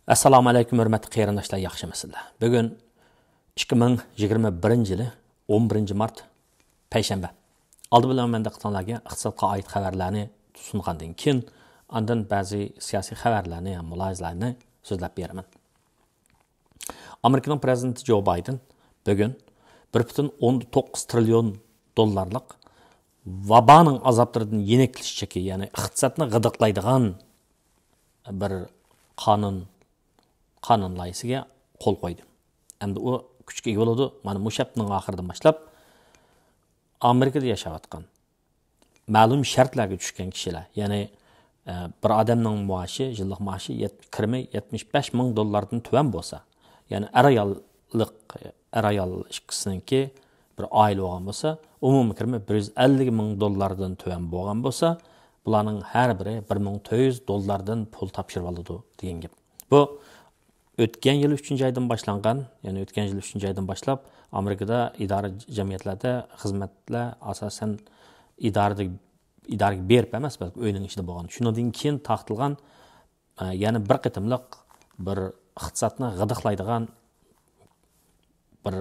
Assalamu alaykum hörmətli qarindoshlar, yaxshimisizlar? Bugun 2021 yili 11 mart payshanba. Aldı bilan men diqqatingizga iqtisodga oid xabarlarni sungandan keyin ondan ba'zi siyosiy xabarlarni, mulohazalarni so'zlab beraman. Amerikaning prezidenti Joe Biden bugun 1.9 trilyon dollarlik vabaning azoblaridan yeniklish cheki, ya'ni iqtisodni g'idiqlaydigan bir qonun loyihasiga qo'l qo'ydi. Endi u kuchga ega bo'ladi. Mana bu haftaning oxiridan boshlab Amerikada yashayotgan ma'lum shartlarga tushgan kishilar, ya'ni bir odamning maoshi, yillik maoshi 75 ming dollardan tuvan bo'lsa, ya'ni ayol ikkisiniki bir oila bo'lgan bo'lsa, umumiy kirimi 150 ming dollardan tuvan bo'lgan bo'lsa, bularning har biri 1400 dollardan pul topshirib oladi degan gap. Bu o'tgan yil 3-oydan boshlangan, ya'ni o'tgan yil 3-oydan boshlab Amerikada idora jamiyatlarda xizmatlar asosan idoraga berib emas, balki o'yning ichida bo'lgan. Shundan keyin taqtilgan, ya'ni bir qitimliq bir iqtisodni g'idiqlaydigan bir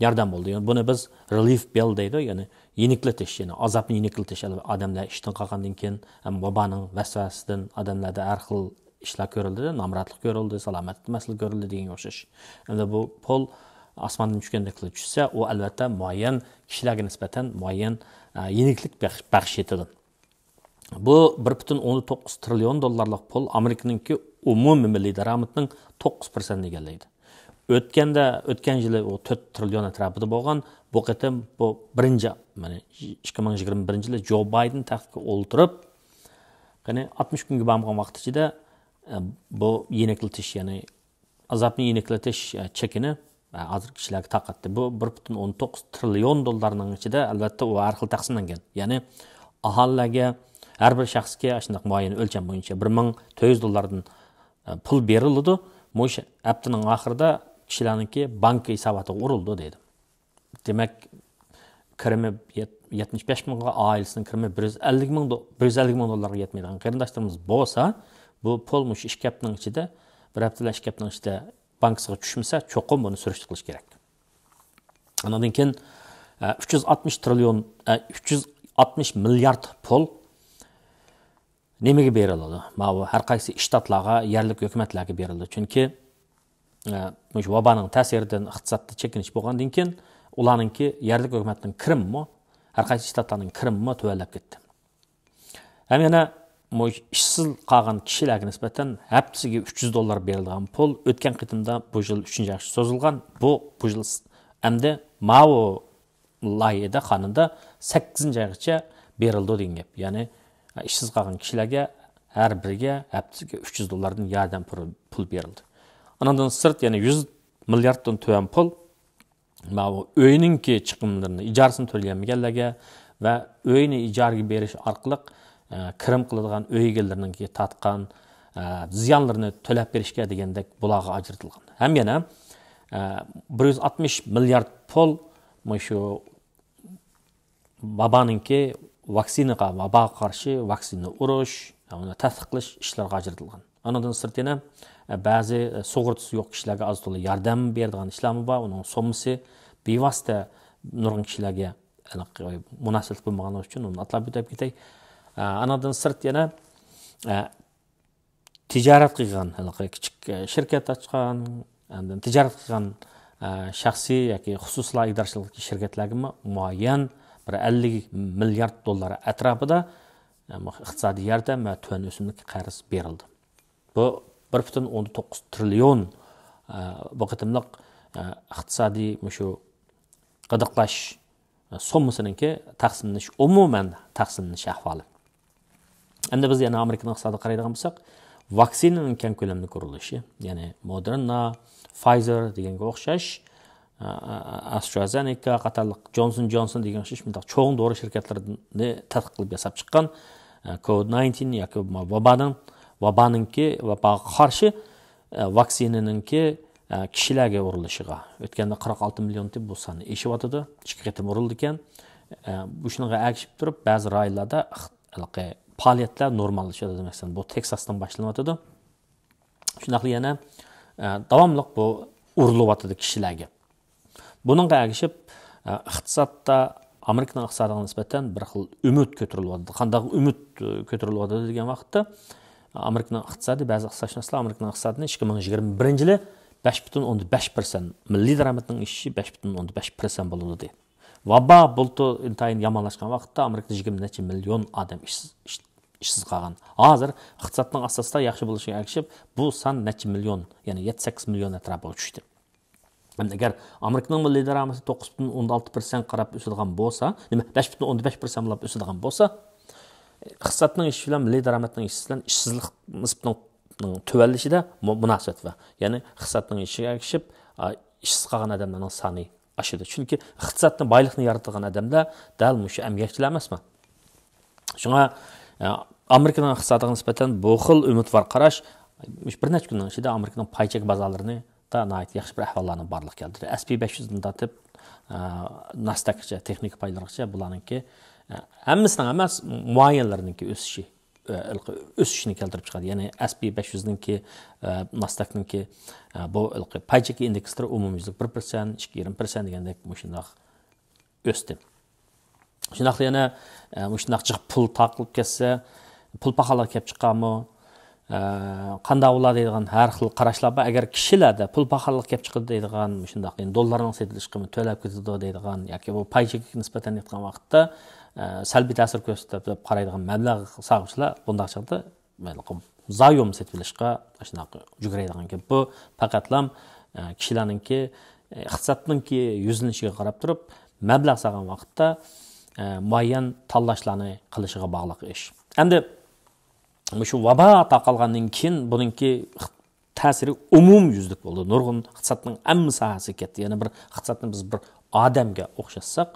yordam bo'ldi. Yani buni biz relief bill deydi, ya'ni yeniklatish, ya'ni azobni yeniklatish. Odamlar ishdan qolgandan keyin vaboning vasvasidan odamlarda har xil ishlar ko'rildi, nomratlik ko'rildi, salomatlik ko'rildi degan o'xshash. Endi bu pul osmondan tushgandek tushsa, u albatta muayyan kishilarga nisbatan muayyan yenilik baxsh etadi. Bu 1.9 trilyon dollarlik pul Amerikaningki umumiy milliy daromadining 9% egallaydi. O'tgan yili o 4 trilyon atrofida bo'lgan, bu qatam bu birinchi, mana 2021 yili Joe Biden taxtga o'ltirib, qani 60 kunga bo'lgan vaqt ichida bu yeniklatish, ya'ni azobni yeniklatish chekini hozir kishilarga taqatdi. Bu 1.19 trilyon dollarning ichida albatta u har xil taqsimlangan. Ya'ni aholiga, har bir shaxsga shunday muayyan o'lcham bo'yicha 1400 dollardan pul beriladi. Mo'sh haftaning oxirida kishilarningki bank hisobotiga urildi dedi. Demak, kirimi 75 mingga, oilasining kirimi 150 ming dollarga yetmaydigan qarindoshlarimiz bo'lsa, bu pul mush ish haftaning ichida, bir haftalar ish haftaning ichida bankasiga tushmasa, cho'qim buni surishtirib qilish kerak. Ondan keyin 360 milliard pul nimaga beriladi? Bu har qaysi shtatlarga, yerlik hukumatlarga berildi. Chunki mush vaboning ta'siridan iqtisodda chekinish bo'lgandan keyin ularningki yerlik hukumatning kirimi, har qaysi shtatlarning kirimi tuvalab ketdi. Ham yana mush ishsiz qolgan kishilarga nisbatan haftasiga 300 dollar berilgan pul o'tgan qitimda bu yil 3-oyga so'zilgan. Bu yil endi ma'vo loyihada qonunda 8-oygacha berildi degan gap. Ya'ni ishsiz qolgan kishilarga har biriga haftasiga 300 dollardan yordam pul berildi. Ondan sırt, yani 100 milyarddan tuvan pul ma'vo uyninki chiqimlarini, ijarasini to'layolmaganlarga va uyni ijaraga berish orqali kirim qiladigan uy egalarininki tatgan ziyonlarni to'lab berishga degandek bularga ajratilgan. Ham yana 160 milliard pul shu vaboninki vaksinaga, vaboga qarshi vaksina urish, uni tasdiqlash ishlariga ajratilgan. Ondan sırt yana ba'zi sug'urtasi yo'q kishilarga az to'la yordam beradigan ishlarmi bor. Uning so'mmasi bevosita nurg'un kishilarga munosabat bo'lmaganligi uchun uni atlab o'tib ketay. Anadan sırt yana tijorat qilgan, kichik shirkat ochgan, tijorat qilgan shaxsiy yoki xususiy idorachilik shirkatlarga muayyan bir 50 milliard dollar atrofida iqtisodiy yordam va tuvan o'simlik qarz berildi. Bu 1.19 trilyon bu qitimliq iqtisodiy shu g'idiqlash so'mmasininki taqsimlanish, umuman taqsimlanish ahvoli. Endi biz yana Amerikaning iqtisodiga qaraydigan bo'lsak, vaksinaning keng ko'lamda ko'rilishi, ya'ni Moderna, Pfizer deganga o'xshash, AstraZeneca qatorliq, Johnson Johnson degan o'xshash bunday cho'ng dori shirkatlarini tadqiq qilib yasab chiqqan COVID-19 yoki vaboninki vaboga qarshi vaksinaninki kishilarga urilishiga o'tganda 46 million deb bu soni eshibyotdi. Ikki qatim urildi ekan. Bu shunga agishib turib, ba'zi rayonlarda faoliyatlar normallashadi demaksan. Bu Teksasdan boshlanadi. Shundaqli yana davomli bu urilyapti kishilarga. Buningga ergishib iqtisodda Amerikaning iqtisodiga nisbatan bir xil umid ko'tarilyapti. Qanday umid ko'tarilyapti degan vaqtda Amerikaning iqtisodi ba'zi iqtisodshunoslar Amerikaning iqtisodini 2021-yili 5,5%, milliy daromadning o'sishi 5,5% bo'ladi deydi. Vaba bultu intayin yamanlashgan vaqtda Amerikada 20 necha million odam ishsiz qolgan. Hozir iqtisodning asosida yaxshi bo'lishiga ergishib, bu son necha million, ya'ni 7-8 million atrofiga tushdi. Agar Amerikaning milliy daromadi 9,16% qarab o'sadigan bo'lsa, 5,15% bo'lib o'sadigan bo'lsa, iqtisodning ishishi bilan milliy daromadning ishishi bilan ishsizlik nisbatining tuvanlashida munosabat va ya'ni iqtisodning ishiga ergishib, ishsiz qolgan odamlarning soni oshadi. Chunki iqtisodni boylikni yaratadigan odamlar dal mushu emgakchilar emasmi? Shunga Amerikaning iqtisodiga nisbatan bu xil umidvor qarash bir necha kundan ichida Amerikaning paychak bozorlarini da nəhayət yaxşı bir əhvallarına barlıq gəldirir. SP 500-dən tatib Nasdaqça, texnik paylarıqça bularınki həmmisinin əməz müəyyənlərinin ki ösüşünü keltirib çıxadı. Yəni SP 500-nin ki Nasdaq'ın ki bu payçaki indeksləri umumyüzlük 1%, 2-20% degəndək müşündaq östü. Şundaq yana müşündaq çıxıb pul taqılıb ketsə, pul pahalar kelib çıxamı? Qanday bo'lar deydigan har xil qarashlar bor. Agar kishilarda pul pahallik kelib chiqadi deydigan, shundaq endi dollarning sotilish qiymati to'lab ketadi deydigan yoki bu paychekka nisbatan aytgan vaqtda salbiy ta'sir ko'rsatib qaraydigan mablag' sog'uvchilar bunday chaqda zoyom sotilishga shunaq juguraydigan. Bu faqatlam kishilarningki iqtisodningki yuzlanishiga qarab turib mablag' sog'gan vaqtda muayyan tanlashlarni qilishiga bog'liq ish. Endi şu vaba taqalgandan keyin buningki ta'siri umum yuzlik bo'ldi. Nurg'un iqtisodning hamma sohasiga ketdi. Yana bir iqtisodni biz bir odamga o'xshatsak,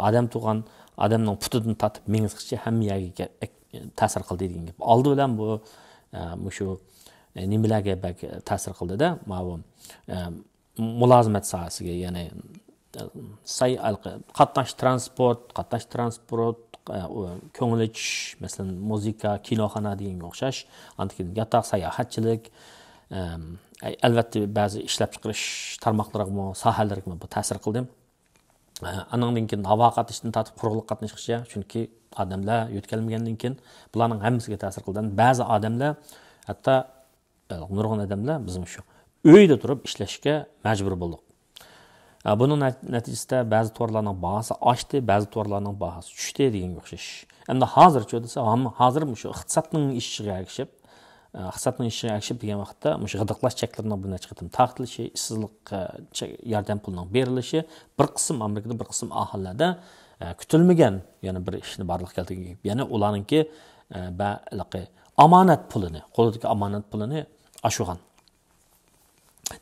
odam tug'an odamning putidan tatib mingizgacha hamma yerga ta'sir qildi degan gap. Oldi bilan bu shu nimalarga ta'sir qildida, ma'lum mulozimat sohasiga, ya'ni qatnash transport, ko'ngil ichish, masalan, muzika, kinoxona deganga o'xshash, antikin yotoq sayohatchilik, albatta ba'zi ishlab chiqarish tarmoqlariga, sohalarga bu ta'sir qildi. Andan keyin havo qatnashdan tortib quruqlik qatnashgacha, chunki odamlar yo'tkalmagandan keyin bularning hammasiga ta'sir qildi. Ba'zi odamlar, hatto nurg'un odamlar bizim shu uyda turib ishlashga majbur bo'ldik. Bunun nəticəsində bəzi tovarlarının bahası aşdı, bəzi tovarlarının bahası düşdü degan o'xshash. Endi hozircha desa, hozir shu iqtisodning ishiga ergishib, degan vaqtda shu g'idiqlash cheklarining bir necha qatim taqtilishi, ishsizlik yordam pulining berilishi, bir qism Amerikada, bir qism ahillarda kutilmagan yana bir ishni barliq keltirgan. Ya'ni ularningki omonat pulini, qo'lidagi omonat pulini oshirgan.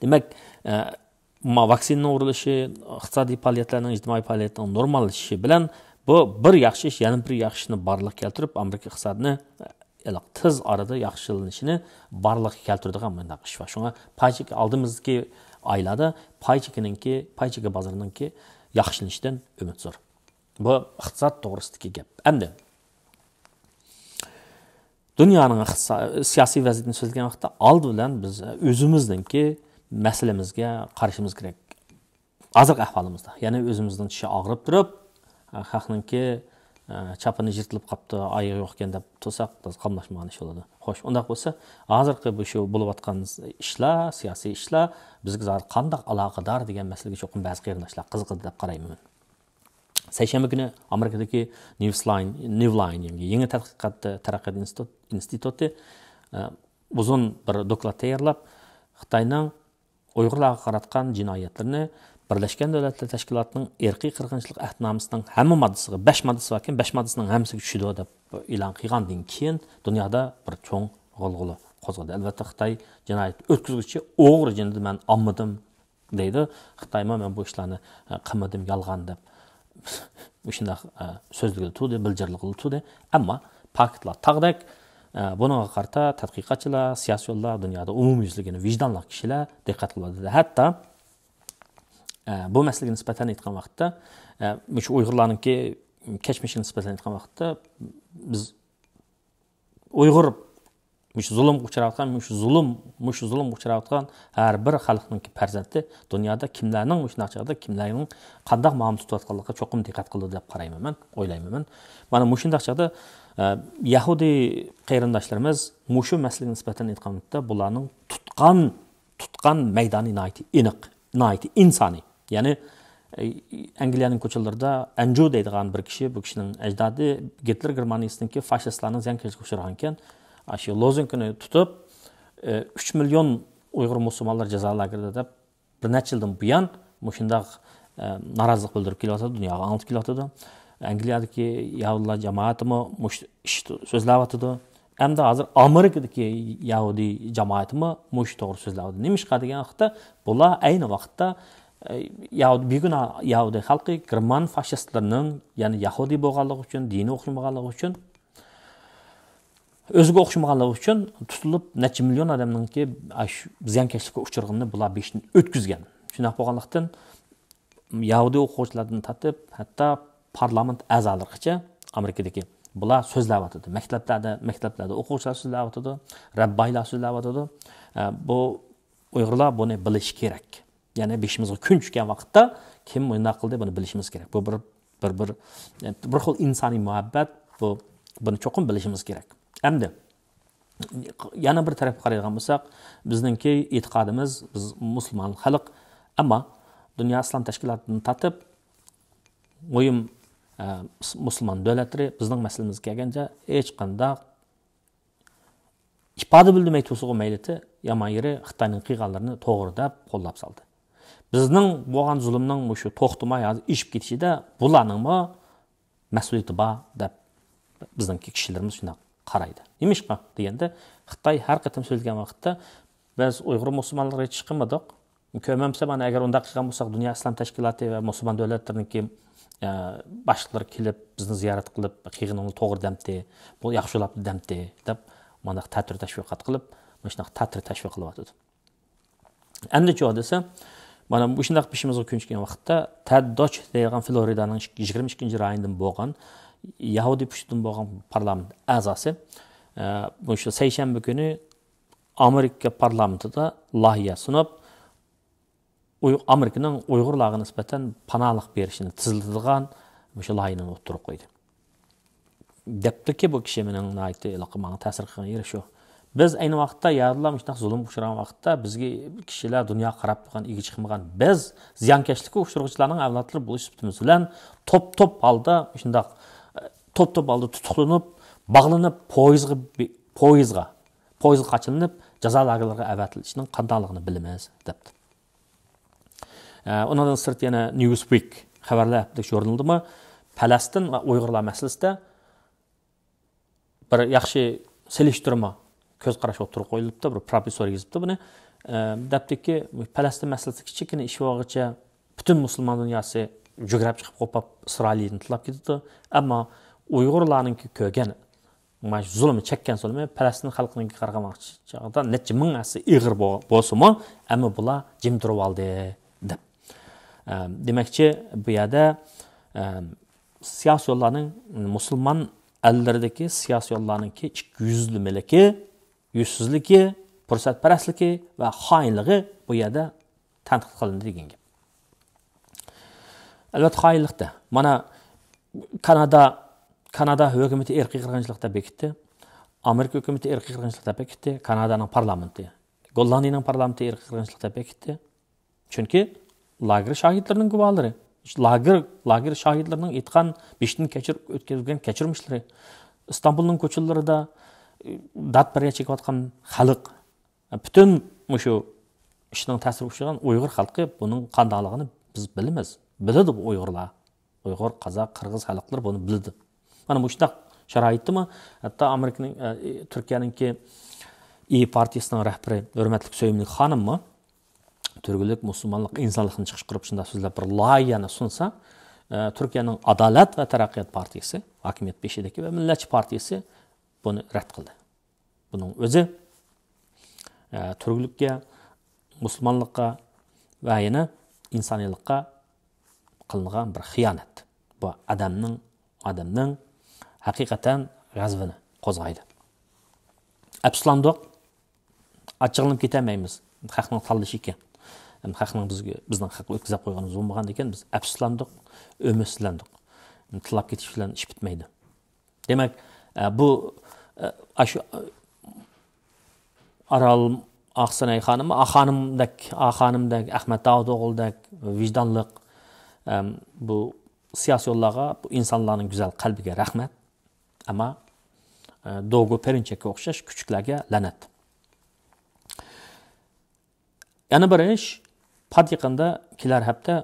Demak, vaksinaning urilishi, iqtisodiy faoliyatlarning, ijtimoiy faoliyatning normallashishi bilan bu bir yaxshi ish, yana bir yaxshi ishni barliq keltirib, Amerika iqtisodini tez orada yaxshilanishini barliq keltiradigan bunday ish va shunga paycheka oldimizdagi oylarda paycheka bozorininki yaxshilanishidan umid zo'r. Bu iqtisod to'g'risidagi gap. Endi dunyoning siyosiy vaziyatini so'zlagan vaqtda oldi bilan biz o'zimizningki masalamizga qarashimiz kerak. Hozir ahvolimizda, ya'ni o'zimizning tishi og'rib turib, xalqningki chapini yirtilib qopti, oyog'i yo'q ekan deb tursak, qamlashmagan ish bo'ladi. Xo'sh, undaq bo'lsa, hozirgi bu shu bo'layotgan ishlar, siyosiy ishlar bizga qanday aloqador degan masalaga cho'qim ba'zi qarindoshlar qiziqadi deb qarayman. Seshanba kuni Amerikadagi Newline yangi tadqiqot taraqqiyot instituti uzun bir doklad tayyorlab, Xitoyning Uyg'urlarga qaratgan jinoyatlarni Birleşken Devletler Teşkilatı'nın erkiy qirg'inchilik ahdnomasining hamma moddasiga 5 moddasi var ekan, 5 moddasining hammasiga tushdi deb e'lon qilgandan keyin dunyoda bir cho'ng g'ulg'ula qo'zg'adi. Albatta Xitoy jinoyat o'tkazuvchi o'g'ri jinni men olmadim deydi. Xitoy men bu ishlarni qilmadim, yolg'on deb shunday so'zligi turdi, bildirliqli turdi. Ammo faktlar taqdak bunga qarta tadqiqotchilar, siyosiyonlar, dunyoda umumyuzligini vijdonli kishilar diqqat qiladi. Hatto bu masalaga nisbatan aytgan vaqtda, shu Uyg'urlarningki kechmishiga nisbatan aytgan vaqtda biz Uyg'ur zulm uchrayotgan, zulm uchrayotgan har bir xalqning farzandi dunyoda kimlarning shunaqa chog'da kimlarning qanday muomala tutayotganligiga cho'qim diqqat qildi deb qarayman men, o'ylayman. Mana shunday chog'da Yahudiy qarindoshlarimiz mushu masalaga nisbatan aytganda bularning tutgan maydoni aniq, insoniy. Ya'ni Angliyaning ko'chalarida Anju deydigan bir kishi, bu kishining ajdodi Hitler Germaniyasidagi fashistlarning zankashga uchragan ekan. Shu lozungini tutib 3 million Uyg'ur musulmonlar jazo lagerida deb bir necha yildan buyon shunday norozilik bildirib kelyapti, dunyoga anglitib kelyapti. Angliyadagi Yahudilar jamoatimi so'zlayapti. Hamda hozir Amerikadagi Yahudiy jamoatimi mush to'g'ri so'zlayapti. Nima degan vaqtda bular ayni vaqtda Bugün Yahudi xalqi German faşistlarının, yani Yahudi bo'lganligi uchun, dini o'xshamaganligi uchun, o'ziga o'xshamaganligi uchun tutilib necha million odamningki ziyonkashlikka uchraganini bular beshni o'tkazgan. Shunday bo'lganlikdan Yahudi o'quvchilardan tatib, hatto parlament a'zolarigacha Amerikadagi bular so'zlayotdi. Maktablarda o'quvchilar so'zlayotdi, rabbaylar so'zlayotdi. Bu Uyg'urlar buni bilish kerak. Yani beşimizga kun tushgan vaqtda kim bunday qildi buni bilishimiz kerak. Bu bir xil insoniy muhabbat, buni cho'qim bilishimiz kerak. Hamda yana bir tarafga qaraydigan bo'lsak, bizningki e'tiqodimiz, biz musulmon xalq, ammo dunyo islom tashkilotidan tatib o'yim musulmon davlatlari bizning masalamizga kelganda hech qanday ifoda bildirmay tursa mayliti yomon yeri Xitoyning qilganlarini to'g'ri deb qo'llab soldi. Bizning bo'lgan zulmning shu to'xtamay ishib ketishida bularningmi mas'uliyati bor deb bizning kishilarimiz shunday qaraydi. Nimishqa deganda Xitoy har qatim so'zlagan vaqtda biz Uyg'ur musulmonlarga hech chiqmadik. Ko'mamsa mana agar unda qilgan bo'lsak dunyo islom tashkiloti va musulmon davlatlariniki boshliqlar kelib bizni ziyorat qilib qiyinni to'g'ri damdi, bu yaxshilab damdi deb mana ta'tir tashviqot qilib, mana shunaqa ta'tir tashviq qilyapti. Endi chu desa mana bu shunday pishimizga kun chiqqan vaqtda Ted Deutsch degan Floridaning 22-rayondan bo'lgan Yahudi pushtidan bo'lgan parlament a'zosi bu shu seshanba kuni Amerika parlamentida loyiha sunib Amerikaning Uyg'urlarga nisbatan panohlik berishini tiziladigan shu loyihani o'tirib qo'ydi. Debdiki bu kishi mening menga ta'sir qilgan yeri shu. Biz ayni vaqtda Yahudilar shunday zulm uchragan vaqtda bizga kishilar dunyo qarab turgan, ega chiqmagan, biz ziyonkashlikka uchraguvchilarning avlodlari bo'lish sifatimiz bilan top holda shunday top holda tutuqlanib, bog'lanib poyezdga qachilinib jazo lagerlariga avatilishining qandayligini bilamiz debdi. Ondan sırt yana Newsweek xabarlar jurnalidami Falastin va Uyg'urlar masalasida bir yaxshi selishtirma ko'z qarash o'tirib qo'yilibdi, bir professor yozibdi buni. Debdiki Falastin masalasi kichikina ish vog'icha butun musulmon dunyosi jugrab chiqib qo'pab Isroilni tilab ketdi. Ammo Uyg'urlarning ko'rgan zulmni chekkan zulmi Falastin xalqining qarg'amoqchi chog'da necha ming asli ig'ir bo'lsa-mu, ammo bular jim turib oldi deb. Demakchi bu yerda siyosiyonlarning musulmon ellardagi siyosiyonlarningki yuzlimaligi, yuzsizligi, fursatparastligi va xoinligi bu yerda tanqid qilindi degan gap. Albatta xoinlikda mana Kanada hukumati irqiy qirg'inchilikda bekitdi. Amerika hukumati irqiy qirg'inchilikda bekitdi. Kanadaning parlamenti, Gollandiyaning parlamenti irqiy qirg'inchilikda bekitdi. Chunki lager şahitlerinin guvalları, lager şahitlerinin etkan beşini ötközgen keçirmişleri, İstanbul'un koçulları da dat paraya çekiyotgan xalq, bütün şu işinin ta'sir uçurgan Uyghur xalqı bunun qandayligini biz bilamiz. Biladi bu Uyg'urlar. Uyg'ur, Qozoq, Qirg'iz xalqlar buni bildi. Mana bu shunday sharoitdimi? Hatto Amerikaning Turkiyaninki partiyasining rahbari hurmatli So'yimli xonimmi Türkülük, musulmonlik, insonlikni chiqishtirib shunday so'zlab bir loyihani sunsa, Turkiyaning Adolat va Taraqqiyot partiyasi, hokimiyat beshidagi va Millatchi partiyasi buni rad qildi. Buning o'zi turklikka, musulmonlikqa va yana insoniylikqa qilingan bir xiyonat. Bu odamning haqiqatan g'azvini qo'zg'aydi. Әпсіландық, ачығылып кетемейміз. Хақның талдышы екен. Хақның біздің хақы өткізіп қойғанымыз болмаған екен, біз әпсіландық, өмесіландық. Тылап кетішілен іш бітмейді. Демек, бұл Арал Ақсанай ханымы, Аханымдак, Ахмет Дауыдоғылдак, вижданлық, бұл siyasi yollağa bu insanların güzel kalbiga rahmet ama Doğu Perinçek'e okşaş küçüklerge lanet. Yani bir iş patikanda kiler hepte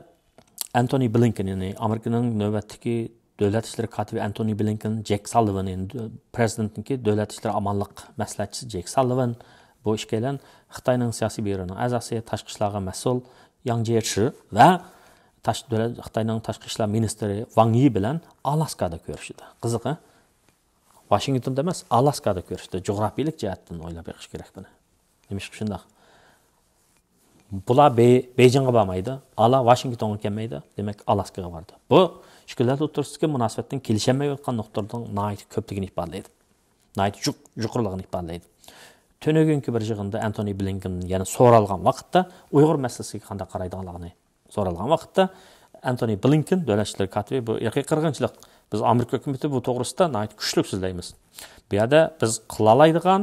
Anthony Blinken yani Amerika'nın nöbetteki Devlet İşleri Katibi Anthony Blinken, Jack Sullivan yani President'inki Devlet İşleri Amanlık Məsləhətçisi Jack Sullivan bu işgelen Xitayning siyasi byurosunun a'zosi tashqi ishlarga mas'ul Yang Jiechi va Xitayning tashqi ishlar ministri Wang Yi bilan Alaskada ko'rishdi. Qiziq, ha? Washingtonda emas, Alaskada ko'rishdi. Jo'grafiyalik jihatdan o'ylab beqish kerak buni. Nima ish shundaq? Bular Beijingga bormaydi, ala Washingtonga kelmaydi, demak Alaskaga bordi. Bu ishkilat o'rtasidagi munosabatning kelishilmay o'tgan nuqtalardan nihoyat ko'pligini ifodalaydi. Nihoyat yuqoriligini ifodalaydi. Tönögünkü bir yığında Anthony Blinken yani so'ralgan vaqtda Uyg'ur masalasiga qanday qaraydiganligini so'ralgan vaqtda Anthony Blinken Davlat ishlar katibi bu irqiy qirg'inchilik biz Amerika hukumati bu to'g'risida nihoyat kuchli so'zlaymiz. Bu yerda biz qilalaydigan,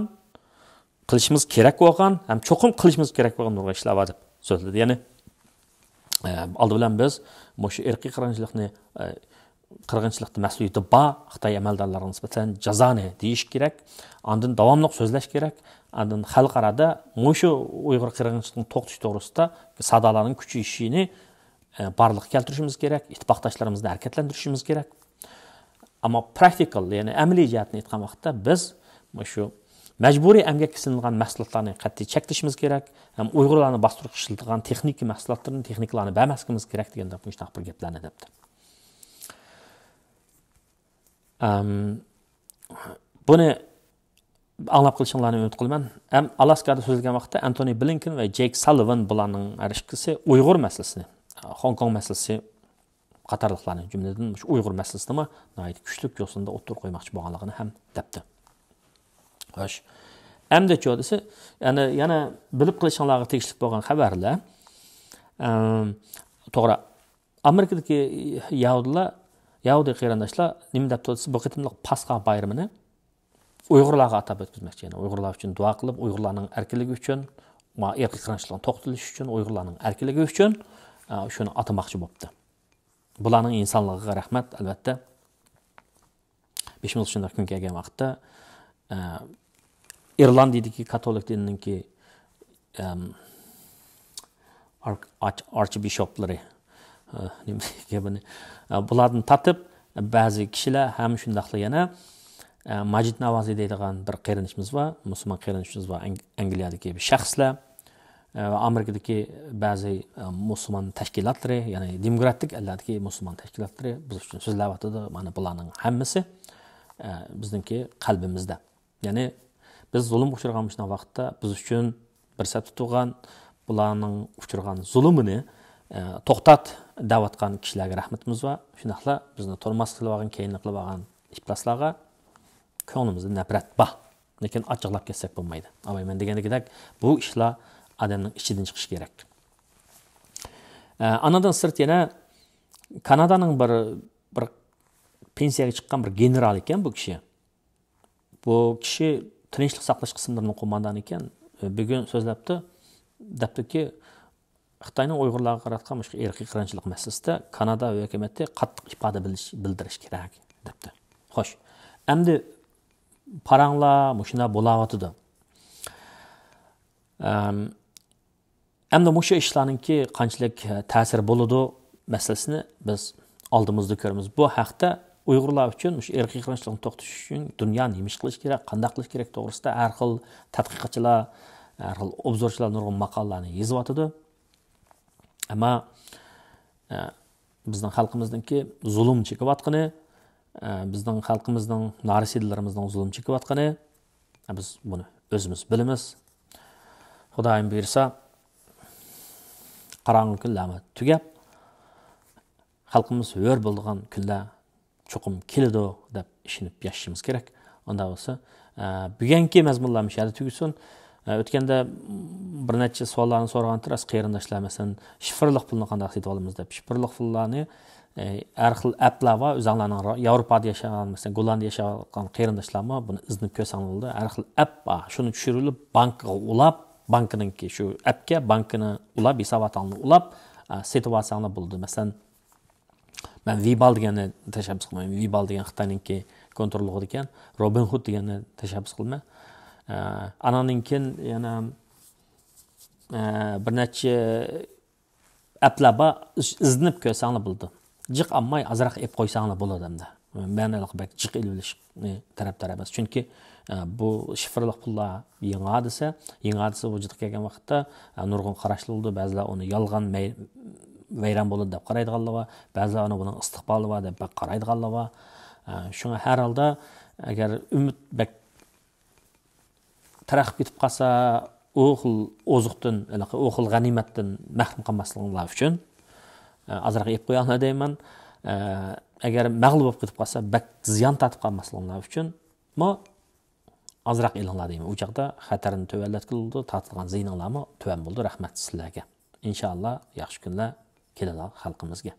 qilishimiz kerak bo'lgan, ham cho'qim qilishimiz kerak bo'lgan nurg'a ishlar bor deb so'zladi. Ya'ni oldi bilan biz shu irqiy qirg'inchilikda mas'uliyati bor Xitoy amaldorlariga nisbatan jazoni deyish kerak, ondan davomli so'zlash kerak. Ondan xalqarada shu Uyg'ur qirg'inchiligining to'xtatish to'g'risida sadolarning kuchayishini barliqqa keltirishimiz kerak, ittifoqdoshlarimizni harakatlantirishimiz kerak. Ammo praktikal, ya'ni amaliy jihatni aytgan vaqtda biz shu majburiy emgakka sinilgan mahsulotlarni qat'iy cheklashimiz kerak, ham Uyg'urlarni bostirib ishlatilgan texnik mahsulotlarni, texnikalarni bermasligimiz kerak deganda bunday bir gaplarni debdi. Buni anglab qilishinglarni umid qilaman. Ham Alaskada so'zilgan vaqtda Anthony Blinken va Jake Sullivan bularning arishkisi Uyg'ur masalasini, Hong Kong masalasi qatorliqlarni jumladan shu Uyg'ur masalasini nihoyat kuchli yo'sinda o'ttirib qo'ymoqchi bo'lganligini ham debdi. Xo'sh. Hamda cho'disi, yana bilib qilishinglarga tegishli bo'lgan xabarlar. To'g'ri, Amerikadagi Yahudi qarindoshlar nima deb tursa bu qitimliq Pasxa bayramini Uyg'urlarga atab o'tkazmoqchi. Yani Uyg'urlar uchun duo qilib, Uyg'urlarning erkinligi uchun, irqiy qirg'inchilikning to'xtatilishi uchun, Uyg'urlarning erkinligi uchun shuni atamoqchi bo'libdi. Bularning insonligiga rahmat, albatta. 5 ming shunday kun kelgan vaqtda Irlandiyadagi katolik dinininki archbishoplari bulardan tatib ba'zi kishilar ham shundaqla yana Majid Navazi deydigan bir qarindoshimiz va musulmon qarindoshimiz va Angliyadagi bir shaxslar Amerikadagi ba'zi musulmon tashkilotlari, ya'ni demokratik alladagi musulmon tashkilotlari biz uchun so'zlayotdi. Mana bularning hammasi bizningki qalbimizda. Ya'ni biz zulm uchragan shunday vaqtda biz uchun bir sat tutgan bularning uchragan zulmini to'xtat da'vatgan kishilarga rahmatimiz va shunaqla bizni tormoz qilib olgan, keyinli qilib olgan ifloslarga ko'nglimizda nafrat bor. Lekin ochiqlab ketsak bo'lmaydi. Ammo men degandek bu ishlar odamning ichidan chiqish kerak. Anadan sirt yana Kanadaning bir pensiyaga chiqqan bir general ekan bu kishi. Bu kishi tinchlik saqlash qismlarining qo'mondoni ekan. Bugun so'zlabdi, debdiki Xitoyning Uyg'urlarga qaratgan shu irqiy qirg'inchilik masalasida Kanada hukumati qattiq ifoda bildirish kerak debdi. Xo'sh, endi paranglar shunday bo'layotdi. Endi shu ishlarningki qanchalik ta'sir bo'ladi masalasini biz oldimizda ko'ramiz. Bu haqda Uyg'urlar uchun shu irqiy qirg'inchilikni to'xtatish uchun dunyo nima ish qilish kerak, qanday qilish kerak to'g'risida har xil tadqiqotchilar, har xil obzorchilar nurg'un maqolalarni yozyapti. Ama bizning xalqimizningki zulm chekayotgani, bizning xalqimizning narisidlarimizning zulm chekayotgani biz buni o'zimiz bilamiz. Xudoyim buyursa qarong'u kunlar tugab xalqimiz hur bo'lgan kunlar cho'qim keladi deb ishonib yashashimiz kerak. Unda bo'lsa Bugungi mazmunlarni shada tugusin. O'tganda bir necha savollarni so'ragan turasiz qarindoshlar, masalan, shifrliq pulni qanday sotib olamiz deb. Shifrliq pullarni har xil applar va o'zinglarning Yevropada yashagan, masalan, Gollandiyada yashagan qarindoshlarmi buni iznib ko'rsang bo'ldi. Har xil app bor. Shuni tushirilib bankga ulab, bankininki shu appga bankini ulab, hisobotini ulab setib olsanglar bo'ldi. Masalan, ben Vibal deganni tashabbus qilmayman. Vibal degan Xitoyninki kontrollig'i ekan. Robinhood deganni tashabbus qilma. Ananinkin yana bir necha applar bor, iznib ko'rsanglar bo'ldi. Jiq olmay azroq ep qo'ysanglar bo'ladi hamda. Men bak jiq ilishni tarafdor emas. Chunki bu shifrliq pullar yangi hadisa vujudga kelgan vaqtda nurg'un qarashli bo'ldi. Ba'zilar uni yolg'on vayron bo'ladi deb qaraydiganlar va ba'zilar uni buning istiqboli va deb qaraydiganlar va shunga har holda agar umid bak taraqqi etib qolsa, o xil ozuqdan, o xil g'animatdan mahrum qolmasliklari uchun azroq yeb qo'yinglar deyman. Agar mag'lub bo'lib ketib qolsa, bak ziyon tatib qolmasliklari uchun azroq elinglar deyman. U chaqda xatarni tuvallatgildi, tatilgan ziyninglarmi tuvan bo'ldi. Rahmat sizlarga. İnşallah yaxshi kunlar keladi xalqimizga.